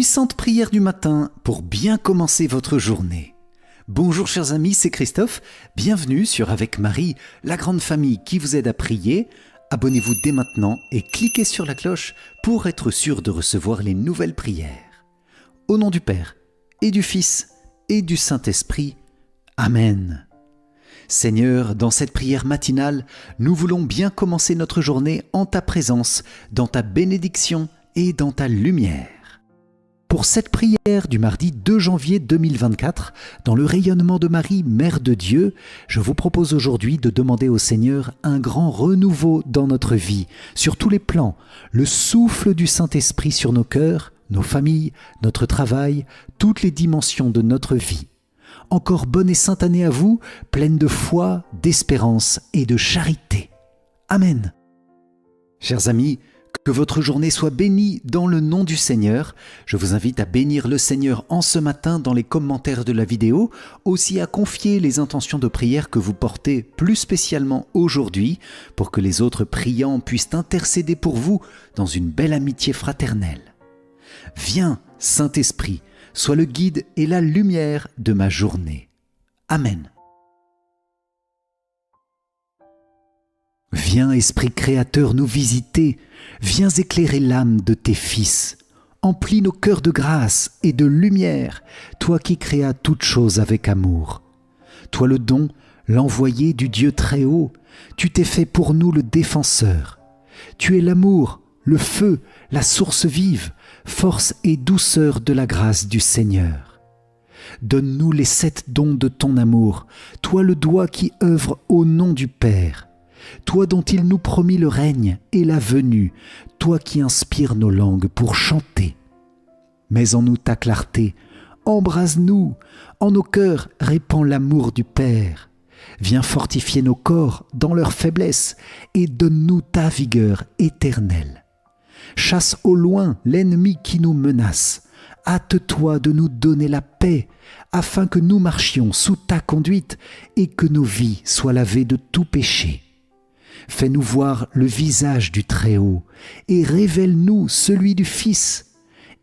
puissante prière du matin pour bien commencer votre journée. Bonjour chers amis, c'est Christophe. Bienvenue sur Avec Marie, la grande famille qui vous aide à prier. Abonnez-vous dès maintenant et cliquez sur la cloche pour être sûr de recevoir les nouvelles prières. Au nom du Père et du Fils et du Saint-Esprit. Amen. Seigneur, dans cette prière matinale, nous voulons bien commencer notre journée en ta présence, dans ta bénédiction et dans ta lumière. Pour cette prière du mardi 2 janvier 2024, dans le rayonnement de Marie, Mère de Dieu, je vous propose aujourd'hui de demander au Seigneur un grand renouveau dans notre vie, sur tous les plans, le souffle du Saint-Esprit sur nos cœurs, nos familles, notre travail, toutes les dimensions de notre vie. Encore bonne et sainte année à vous, pleine de foi, d'espérance et de charité. Amen. Chers amis, que votre journée soit bénie dans le nom du Seigneur. Je vous invite à bénir le Seigneur en ce matin dans les commentaires de la vidéo, aussi à confier les intentions de prière que vous portez plus spécialement aujourd'hui, pour que les autres priants puissent intercéder pour vous dans une belle amitié fraternelle. Viens, Saint-Esprit, sois le guide et la lumière de ma journée. Amen. Viens, Esprit créateur, nous visiter, viens éclairer l'âme de tes fils. Emplis nos cœurs de grâce et de lumière, toi qui créas toutes choses avec amour. Toi le don, l'envoyé du Dieu très haut, tu t'es fait pour nous le défenseur. Tu es l'amour, le feu, la source vive, force et douceur de la grâce du Seigneur. Donne-nous les 7 dons de ton amour, toi le doigt qui œuvre au nom du Père. Toi dont il nous promit le règne et la venue, toi qui inspires nos langues pour chanter. Mets en nous ta clarté, embrase-nous, en nos cœurs répands l'amour du Père. Viens fortifier nos corps dans leur faiblesse et donne-nous ta vigueur éternelle. Chasse au loin l'ennemi qui nous menace. Hâte-toi de nous donner la paix, afin que nous marchions sous ta conduite et que nos vies soient lavées de tout péché. Fais-nous voir le visage du Très-Haut et révèle-nous celui du Fils.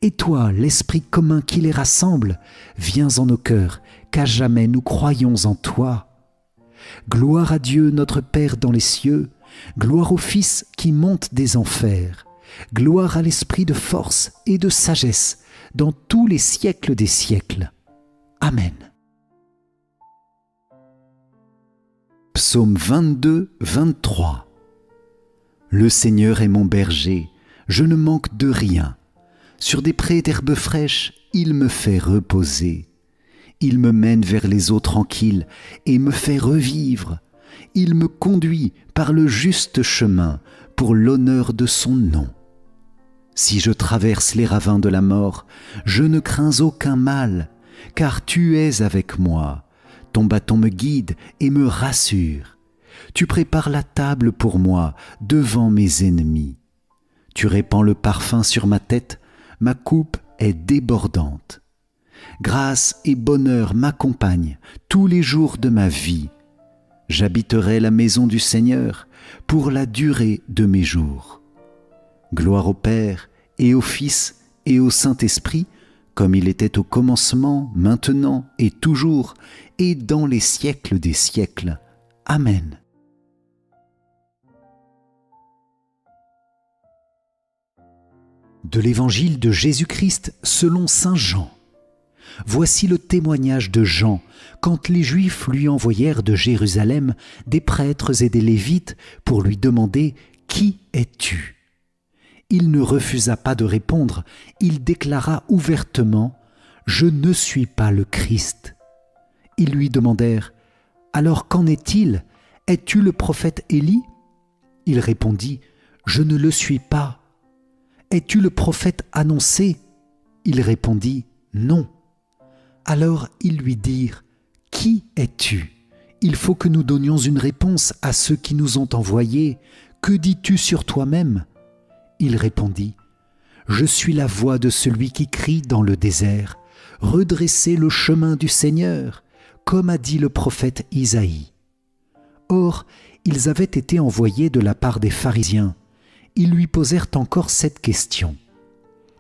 Et toi, l'Esprit commun qui les rassemble, viens en nos cœurs, qu'à jamais nous croyons en toi. Gloire à Dieu notre Père dans les cieux, gloire au Fils qui monte des enfers, gloire à l'Esprit de force et de sagesse dans tous les siècles des siècles. Amen. Psaume 22, 23. Le Seigneur est mon berger, je ne manque de rien. Sur des prés d'herbes fraîches, il me fait reposer. Il me mène vers les eaux tranquilles et me fait revivre. Il me conduit par le juste chemin pour l'honneur de son nom. Si je traverse les ravins de la mort, je ne crains aucun mal, car tu es avec moi. Ton bâton me guide et me rassure. Tu prépares la table pour moi devant mes ennemis. Tu répands le parfum sur ma tête, ma coupe est débordante. Grâce et bonheur m'accompagnent tous les jours de ma vie. J'habiterai la maison du Seigneur pour la durée de mes jours. Gloire au Père et au Fils et au Saint-Esprit, comme il était au commencement, maintenant et toujours, et dans les siècles des siècles. Amen. De l'Évangile de Jésus-Christ selon saint Jean. Voici le témoignage de Jean, quand les Juifs lui envoyèrent de Jérusalem des prêtres et des Lévites pour lui demander « Qui es-tu » Il ne refusa pas de répondre, il déclara ouvertement « Je ne suis pas le Christ ». Ils lui demandèrent « Alors qu'en est-il ? Es-tu le prophète Élie ?» Il répondit « Je ne le suis pas ». « Es-tu le prophète annoncé ?» Il répondit « Non ». Alors ils lui dirent « Qui es-tu ? Il faut que nous donnions une réponse à ceux qui nous ont envoyés. Que dis-tu sur toi-même » Il répondit « Je suis la voix de celui qui crie dans le désert. Redressez le chemin du Seigneur, comme a dit le prophète Isaïe. » Or, ils avaient été envoyés de la part des pharisiens. Ils lui posèrent encore cette question.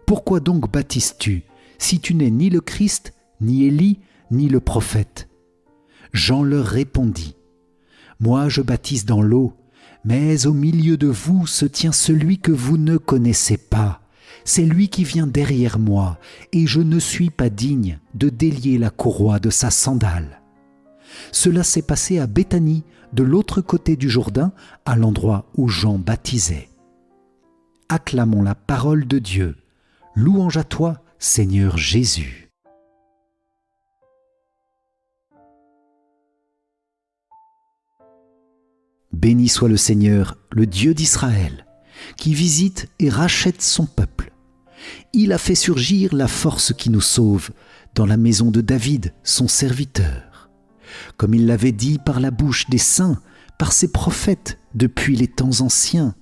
pourquoi donc baptises-tu, si tu n'es ni le Christ, ni Élie, ni le prophète ?» Jean leur répondit, « Moi je baptise dans l'eau, mais au milieu de vous se tient celui que vous ne connaissez pas. C'est lui qui vient derrière moi, et je ne suis pas digne de délier la courroie de sa sandale. » Cela s'est passé à Béthanie, de l'autre côté du Jourdain, à l'endroit où Jean baptisait. Acclamons la parole de Dieu. Louange à toi, Seigneur Jésus. Béni soit le Seigneur, le Dieu d'Israël, qui visite et rachète son peuple. Il a fait surgir la force qui nous sauve dans la maison de David, son serviteur, comme il l'avait dit par la bouche des saints, par ses prophètes depuis les temps anciens.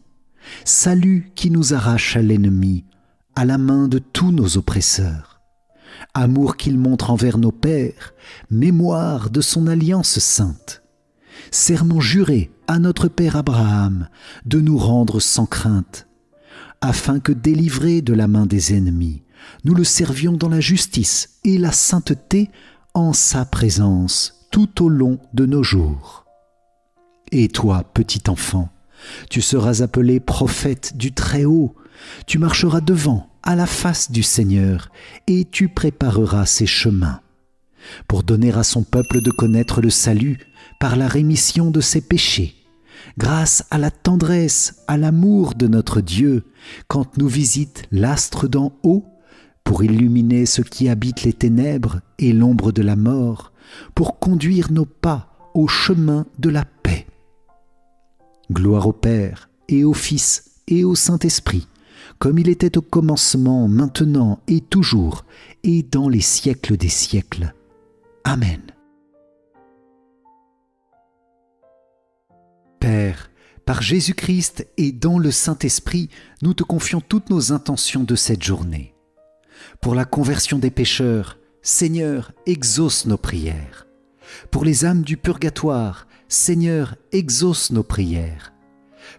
Salut qui nous arrache à l'ennemi, à la main de tous nos oppresseurs. Amour qu'il montre envers nos pères, mémoire de son alliance sainte. Serment juré à notre père Abraham de nous rendre sans crainte, afin que, délivrés de la main des ennemis, nous le servions dans la justice et la sainteté en sa présence tout au long de nos jours. Et toi, petit enfant, tu seras appelé prophète du Très-Haut, tu marcheras devant à la face du Seigneur et tu prépareras ses chemins, pour donner à son peuple de connaître le salut par la rémission de ses péchés, grâce à la tendresse, à l'amour de notre Dieu, quand nous visite l'astre d'en haut, pour illuminer ceux qui habitent les ténèbres et l'ombre de la mort, pour conduire nos pas au chemin de la paix. Gloire au Père et au Fils et au Saint-Esprit, comme il était au commencement, maintenant et toujours, et dans les siècles des siècles. Amen. Père, par Jésus-Christ et dans le Saint-Esprit, nous te confions toutes nos intentions de cette journée. Pour la conversion des pécheurs, Seigneur, exauce nos prières. Pour les âmes du purgatoire, Seigneur, exauce nos prières.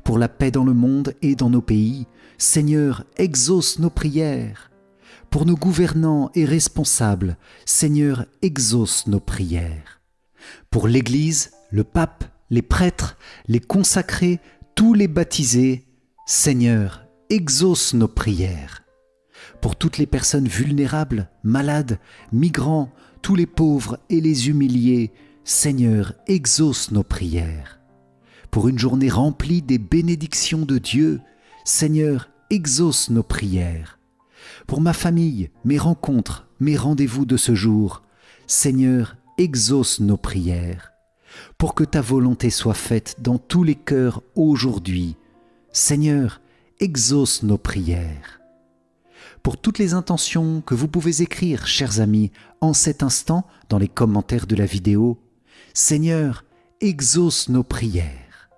Pour la paix dans le monde et dans nos pays, Seigneur, exauce nos prières. Pour nos gouvernants et responsables, Seigneur, exauce nos prières. Pour l'Église, le pape, les prêtres, les consacrés, tous les baptisés, Seigneur, exauce nos prières. Pour toutes les personnes vulnérables, malades, migrants, tous les pauvres et les humiliés, Seigneur, exauce nos prières. Pour une journée remplie des bénédictions de Dieu, Seigneur, exauce nos prières. Pour ma famille, mes rencontres, mes rendez-vous de ce jour, Seigneur, exauce nos prières. Pour que ta volonté soit faite dans tous les cœurs aujourd'hui, Seigneur, exauce nos prières. Pour toutes les intentions que vous pouvez écrire, chers amis, en cet instant, dans les commentaires de la vidéo, Seigneur, exauce nos prières.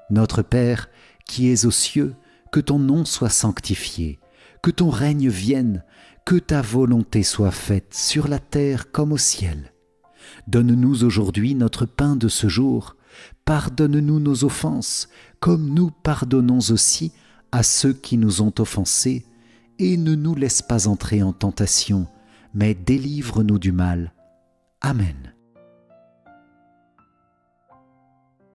Notre Père, qui es aux cieux, que ton nom soit sanctifié, que ton règne vienne, que ta volonté soit faite sur la terre comme au ciel. Donne-nous aujourd'hui notre pain de ce jour. Pardonne-nous nos offenses, comme nous pardonnons aussi à ceux qui nous ont offensés, et ne nous laisse pas entrer en tentation, mais délivre-nous du mal. Amen.